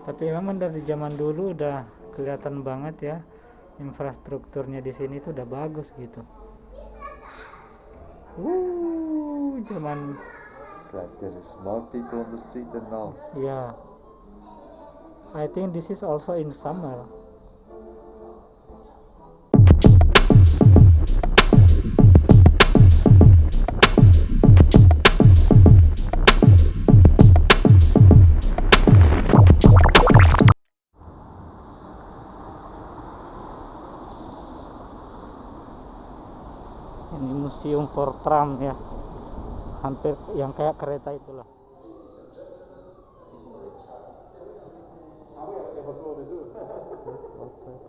Tapi memang dari zaman dulu udah kelihatan banget ya, infrastrukturnya di sini tuh udah bagus gitu. Zaman It's like there is more people on the street than now. ya, I think this is also in summer. Ini museum for tram ya, hampir yang kayak kereta itulah. Outside,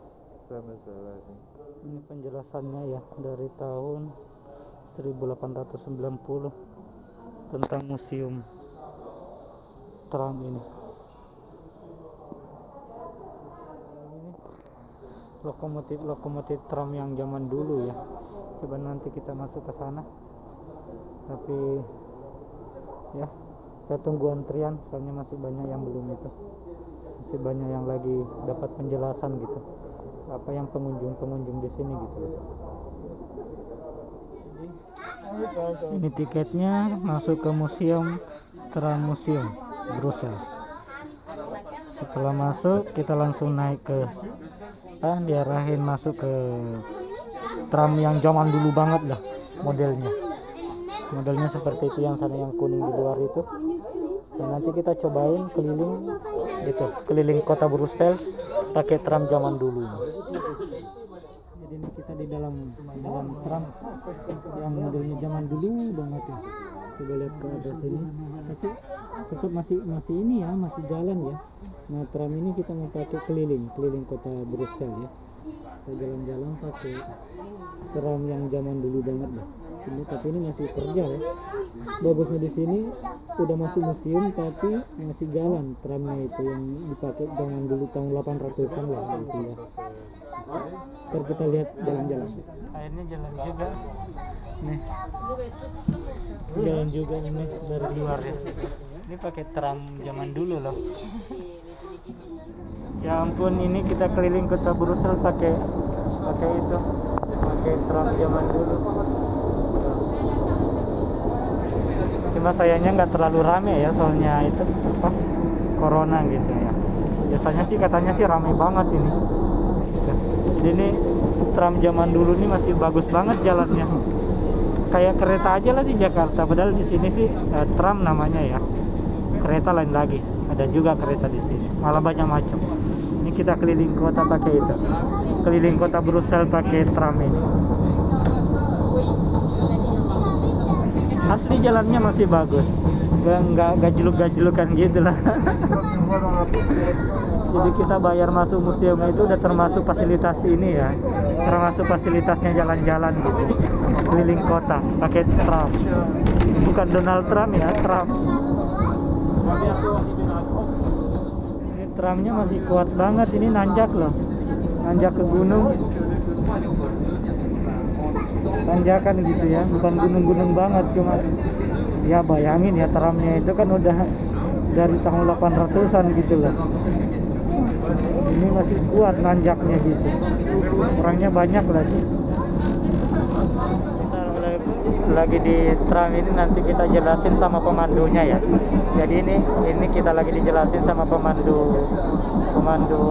tram is arriving. Ini penjelasannya ya, dari tahun 1890 tentang museum tram ini. Ini lokomotif tram yang zaman dulu ya. Coba nanti kita masuk ke sana. Tapi ya, kita tunggu antrian soalnya masih banyak yang belum itu. Masih banyak yang lagi dapat penjelasan gitu. Apa yang pengunjung di sini gitu. Ini tiketnya masuk ke museum Tram Museum Brussels. Setelah masuk kita langsung naik ke diarahin masuk ke tram yang zaman dulu banget lah modelnya seperti itu, yang sana yang kuning di luar itu. Dan nanti kita cobain keliling kota Brussels pakai tram zaman dulu. Jadi ini kita di dalam tram yang modelnya zaman dulu banget ya. Coba lihat ke atas sini, tapi tetap masih ini ya, masih jalan ya. Nah, tram ini kita mau pakai keliling kota Brussels ya. Kita jalan-jalan pakai tram yang zaman dulu banget lah. Ini tapi ini masih kerja ya. Bagusnya di sini udah masuk museum tapi masih jalan tramnya itu yang dipakai zaman dulu tahun 800-an lah gitu ya. Ntar kita lihat jalan-jalan. Akhirnya jalan juga. Nih. Jalan juga ini dari luar ya. Ini pakai tram zaman dulu loh. Ya ampun, ini kita keliling kota Brussels pakai tram zaman dulu. Cuma sayangnya nggak terlalu rame ya, soalnya itu corona gitu ya. Biasanya sih katanya sih rame banget ini. Jadi ini tram zaman dulu ini masih bagus banget jalannya. Kayak kereta aja lah di Jakarta, padahal di sini sih tram namanya ya. Kereta lain lagi, ada juga kereta di sini, malah banyak macam. Ini kita keliling kota pakai itu, keliling kota Brussels pakai tram ini. Asli jalannya masih bagus, nggak gajluk-gajlukan gitu lah. Jadi kita bayar masuk museum itu udah termasuk fasilitas ini ya, termasuk fasilitasnya jalan-jalan gitu, keliling kota pakai tram. Bukan Donald Trump ya, tram. Ini tramnya masih kuat banget, ini nanjak loh, nanjak ke gunung, tanjakan gitu ya, bukan gunung-gunung banget, cuma ya bayangin ya, tramnya itu kan udah dari tahun 800-an gitu loh. Ini masih kuat nanjaknya gitu, orangnya banyak lagi. Lagi di tram ini nanti kita jelasin sama pemandunya ya. Jadi ini kita lagi dijelasin sama pemandu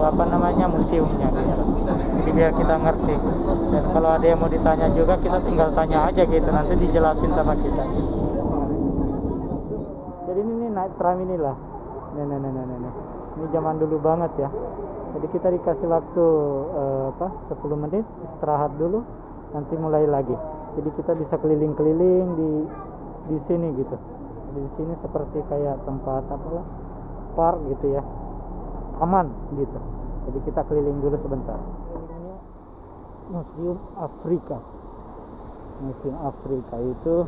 apa namanya, museumnya gitu. Jadi biar kita ngerti. Dan kalau ada yang mau ditanya juga kita tinggal tanya aja gitu, nanti dijelasin sama kita. Jadi ini naik tram inilah. Nih. Ini zaman dulu banget ya. Jadi kita dikasih waktu 10 menit istirahat dulu, nanti mulai lagi. Jadi kita bisa keliling-keliling di sini gitu. Di sini seperti kayak tempat park gitu ya, taman gitu. Jadi kita keliling dulu sebentar. Ini Museum Afrika. Museum Afrika itu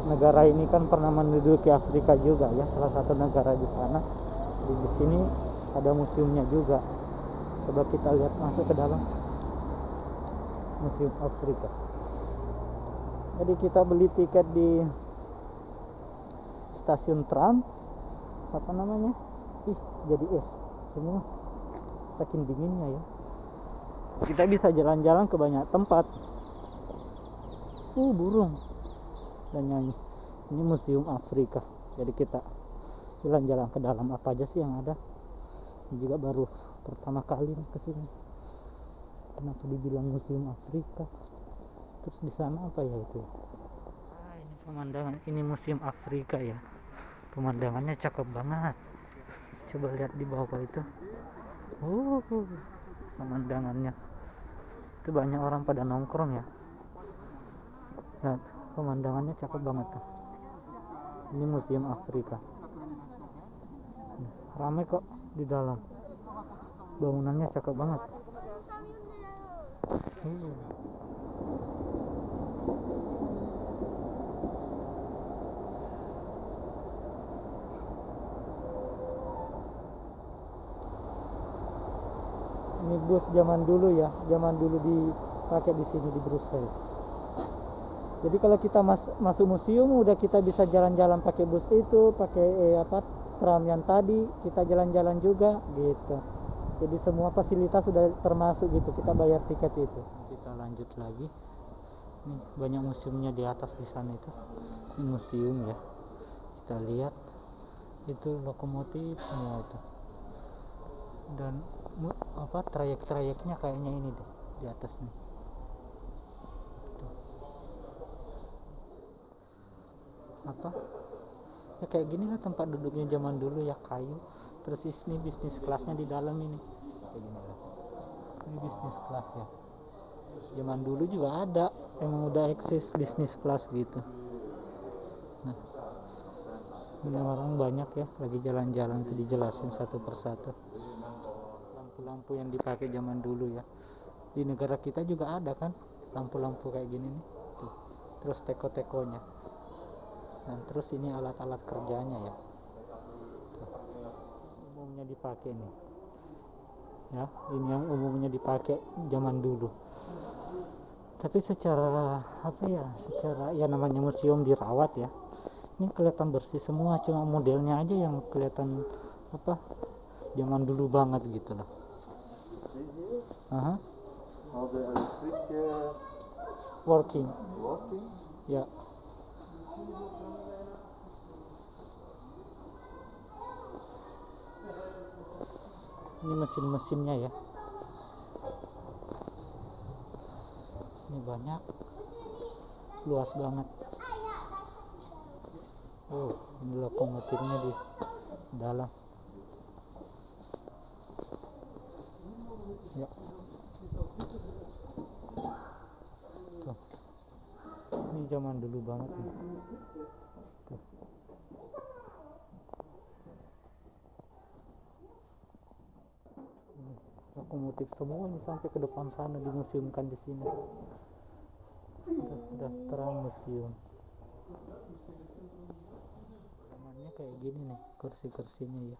negara ini kan pernah menduduki Afrika juga ya, salah satu negara di sana. Di sini ada museumnya juga. Coba kita lihat, masuk ke dalam Museum Afrika. Jadi kita beli tiket di stasiun tram Ih, jadi es semua saking dinginnya ya. Kita bisa jalan-jalan ke banyak tempat. Burung dan nyanyi. Ini Museum Afrika. Jadi kita jalan-jalan ke dalam, apa aja sih yang ada. Ini juga baru pertama kali ke sini. Kenapa dibilang Museum Afrika? Terus di sana apa ya itu? Ini pemandangan, ini Museum Afrika ya. Pemandangannya cakep banget. Coba lihat di bawah itu. Pemandangannya. Itu banyak orang pada nongkrong ya. Lihat, pemandangannya cakep banget tuh. Ini Museum Afrika. Ramai kok di dalam. Bangunannya cakep banget. Ini bus zaman dulu ya, zaman dulu dipakai di sini di Brussels. Jadi kalau kita masuk museum udah kita bisa jalan-jalan pakai bus itu, pakai tram yang tadi, kita jalan-jalan juga gitu. Jadi semua fasilitas sudah termasuk gitu, kita bayar tiket itu. Kita lanjut lagi. Nih banyak museumnya di atas di sana itu. Ini museum ya. Kita lihat itu lokomotif semua itu. Dan trayek-trayeknya kayaknya ini deh di atas nih. Apa ya, kayak gini lah tempat duduknya zaman dulu ya, kayu. Terus ini bisnis kelasnya di dalam ini kayak gini lah. Ini bisnis kelas ya, zaman dulu juga ada, emang udah eksis bisnis kelas gitu. Nah ini orang banyak ya lagi jalan-jalan tuh, dijelasin satu persatu. Lampu-lampu yang dipakai zaman dulu ya, di negara kita juga ada kan lampu-lampu kayak gini nih tuh. Terus teko-tekonya. Dan terus ini alat-alat kerjanya ya. Tuh. Umumnya dipakai nih ya, ini yang umumnya dipakai zaman dulu. Tapi secara secara ya namanya museum dirawat ya, ini kelihatan bersih semua, cuma modelnya aja yang kelihatan zaman dulu banget gitu loh. How the electric Working ya. Ini mesin-mesinnya ya. Ini banyak, luas banget. Ini lokomotifnya di dalam ya. Tuh. Ini zaman dulu banget nih. Tuh. Lokomotif semua ini sampai ke depan sana, dimuseumkan di sini. Daftaran museum. Tamannya kayak gini nih, kursi-kursinya ya.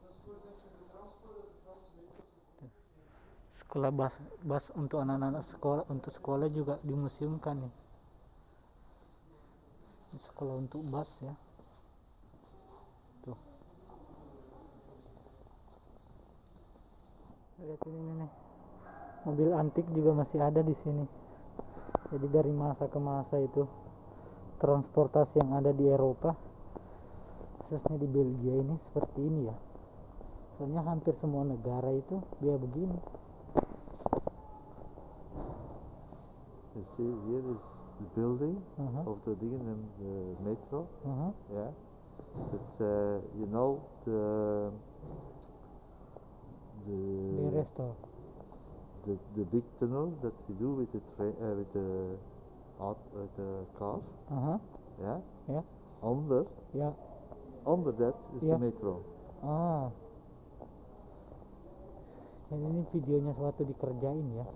Sekolah bus untuk anak-anak sekolah, untuk sekolah juga dimuseumkan nih. Sekolah untuk bus ya. Tuh. Lihat ini nih. Mobil antik juga masih ada di sini. Jadi dari masa ke masa itu transportasi yang ada di Eropa, khususnya di Belgia ini seperti ini ya. Soalnya hampir semua negara itu dia begini. You see, here is the building of the Dingen, the metro. Yeah, but you know the Resto. the big tunnel that we do with the train with the car. Yeah. Yeah. Under that is the metro. Jadi ini videonya suatu dikerjain ya,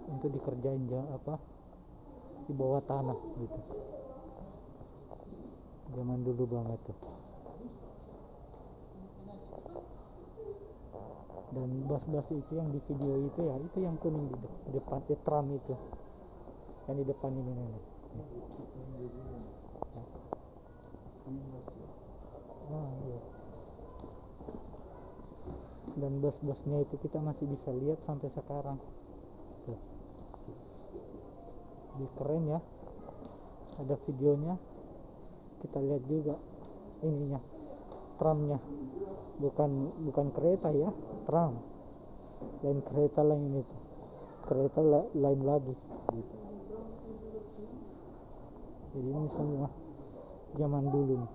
untuk dikerjain di bawah tanah gitu. Zaman dulu banget tuh. Dan bus-bus itu yang di video itu ya, itu yang kuning di depan, tram itu yang di depan ini nih. Ya. Iya. Dan bus-busnya itu kita masih bisa lihat sampai sekarang. Tuh. Lebih keren ya, ada videonya, kita lihat juga ininya, tramnya, bukan kereta ya, tram, lain kereta lain itu, kereta lain lagi gitu. Jadi ini semua zaman dulu nih.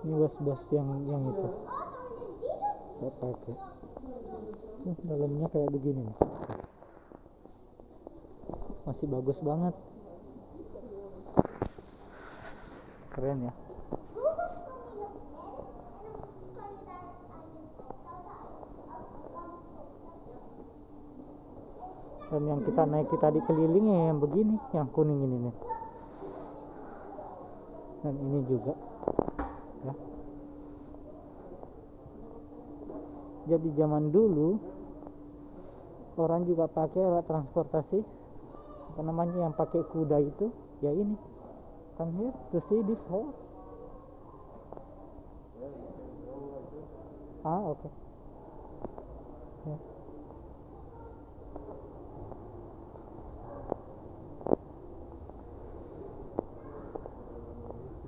Ini bus-bus yang itu saya pakai. Dalamnya kayak begini nih, masih bagus banget, keren ya. Dan yang kita naik tadi kelilingnya yang begini, yang kuning ini nih. Dan ini juga ya. Jadi zaman dulu orang juga pakai alat transportasi, apa namanya, yang pakai kuda itu ya ini. Come here to see this horse. Okay. Yeah.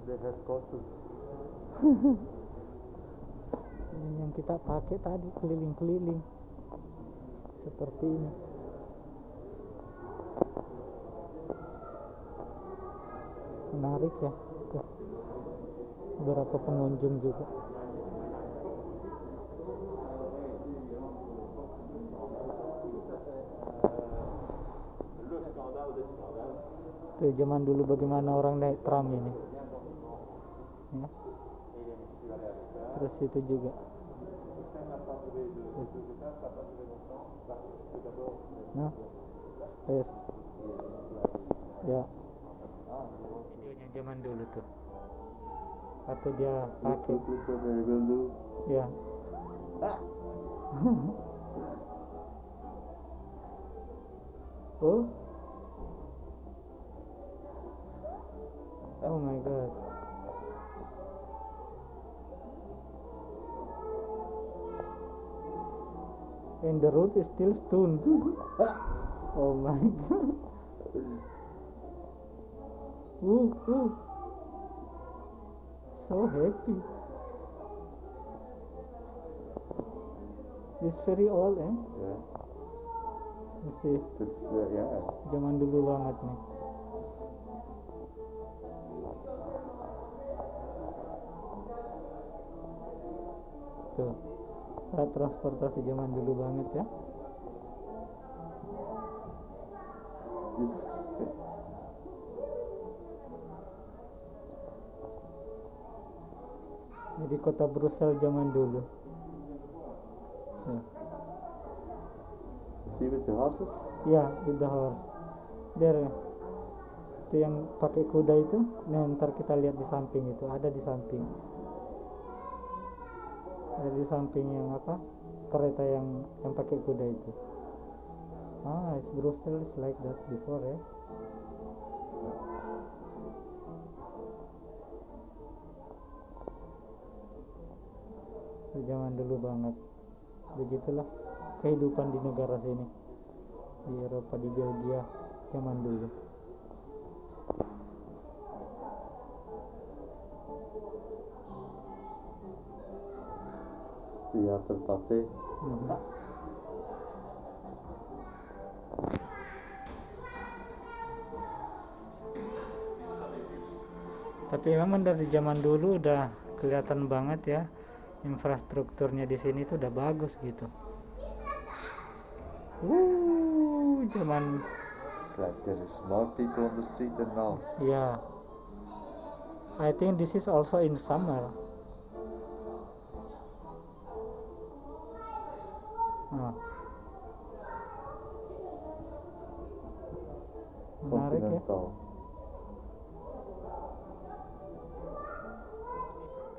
They have coasters. Ini yang kita pakai tadi, keliling-keliling seperti ini. Menarik ya. Tuh. Beberapa pengunjung juga. Tuh zaman dulu bagaimana orang naik tram ini ya. Terus itu juga nah, yes. Ya, videonya zaman dulu tuh, atau dia pakai ya. Oh my god. And the road is still stone. Oh my god. So happy. It's very old Yeah. Masih That's yeah. zaman dulu banget nih. Tuh, alat transportasi zaman dulu banget ya. Yes. Jadi kota Brussels zaman dulu. See with the horses? Ya, with the horse. There. Itu yang pakai kuda itu. Nah, ntar kita lihat di samping itu, ada di samping. Ada di samping yang apa? Kereta yang pakai kuda itu. It's Brussels like that before ya. Zaman dulu banget. Begitulah kehidupan di negara sini, di Eropa, di Belgia zaman dulu. Theater Pathé. Tapi memang dari zaman dulu udah kelihatan banget ya, infrastrukturnya di sini tuh udah bagus gitu. Zaman. It's like there is more people on the street than now. Yeah. I think this is also in summer. Menarik ya.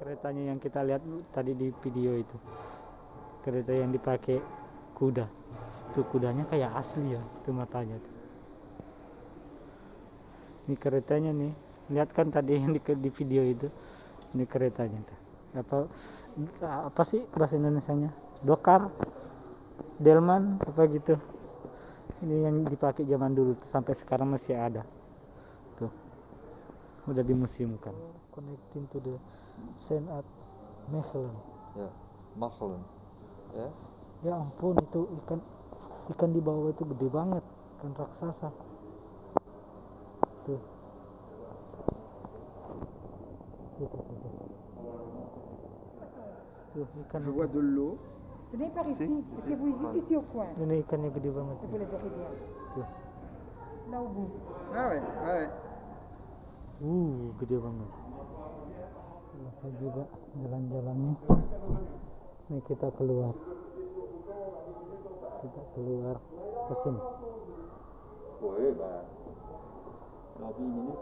Keretanya yang kita lihat tadi di video itu, kereta yang dipakai kuda. Itu kudanya kayak asli ya, itu matanya tuh. Ini keretanya nih, lihat kan tadi yang di video itu, ini keretanya tuh. atau apa sih bahasa Indonesianya, dokar, delman apa gitu. Ini yang dipakai zaman dulu sampai sekarang masih ada tuh, udah dimuseumkan. Connecting to the Saint at Mechelen. Yeah, Machelen. Yeah. Ya ampun, itu ikan di bawah itu gede banget, ikan raksasa tuh. Tuh ikan. Je vois de l'eau. Venez par ici, parce que vous êtes ici au coin. Ini ikannya gede banget. Vous les verrez bien. Tuh. Là au bout. Ah ouais, ah ouais. Gede banget. Selesai juga jalan-jalannya. Ini kita keluar ke sini. Oui, bah, dans 10 minutes.